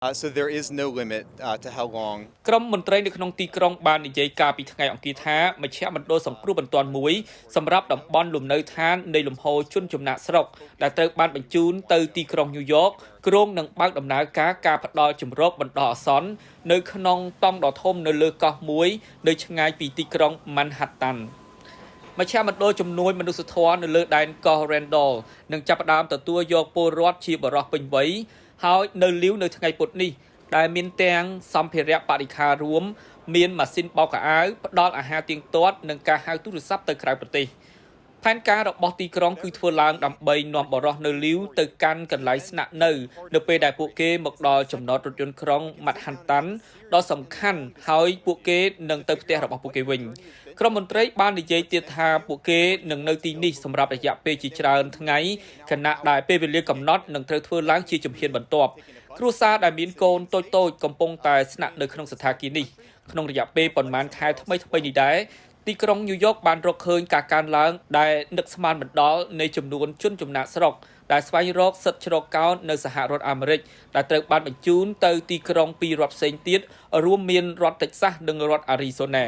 So there is no limit to how long. ក្រុមមន្ត្រីនៅក្នុងទីក្រុងបាននិយាយការពីថ្ងៃអង្គារថាមជ្ឈមណ្ឌលសង្គ្រោះបន្ទាន់មួយសម្រាប់តំបន់លំនៅឋាននៃលំហូរជនចំណាក់ស្រុកដែលត្រូវបានបញ្ជូនទៅទីក្រុងញូវយ៉កក្រុងនឹងបើកដំណើរការផ្ដល់ជំរកបណ្ដោះអាសន្ននៅក្នុងតង់ដ៏ធំនៅលើកោះមួយនៅឆ្ងាយពីទីក្រុង Manhattan មជ្ឈមណ្ឌលជំនួយមនុស្សធម៌នៅលើដែនកោះ Randall នឹងចាប់ផ្ដើមទទួលយកពលរដ្ឋជាបរិសុទ្ធពេញវ័យហើយនៅលាវនៅថ្ងៃពុធនេះដែលមានទាំងសម្ភារៈបរិក្ខាររួមមានម៉ាស៊ីនបោកខោអាវផ្ដល់អាហារទៀងទាត់និងការហៅទូរស័ព្ទទៅក្រៅប្រទេសផែនការរបស់ទីក្រុងគឺធ្វើឡើងដើម្បីនាំបរិសុទ្ធនៅលាវទៅកាន់កន្លែងស្នាក់នៅពេលដែលពួកគេមកដល់ចំណតរថយន្តក្រុង Manhattan ដ៏សំខាន់ហើយពួកគេនឹងទៅផ្ទះរបស់ពួកគេវិញក្រុមមន្ត្រីបាននិយាយទៀតថាពួកគេនឹងនៅទីនេះសម្រាប់រយៈពេលជាច្រើនថ្ងៃខណៈដែលពេលវេលាកំណត់នឹងត្រូវធ្វើឡើងជាជំហានបន្ទាប់គ្រួសារដែលមានកូនតូចៗកំពុងតែស្នាក់នៅក្នុងសណ្ឋាគារនេះក្នុងរយៈពេលប្រមាណខែថ្មីនេះដែរទីក្រុងញូវយ៉កបានរកឃើញការកើនឡើងដែលនឹកស្មានមិនដល់នៃចំនួនជនចំណាក់ស្រុកដែលស្វែងរកសិទ្ធិជ្រកកោននៅសហរដ្ឋអាមេរិកដែលត្រូវបានបញ្ជូនទៅទីក្រុងពីរដ្ឋផ្សេងទៀតរួមមានរដ្ឋ Texas និងរដ្ឋ Arizona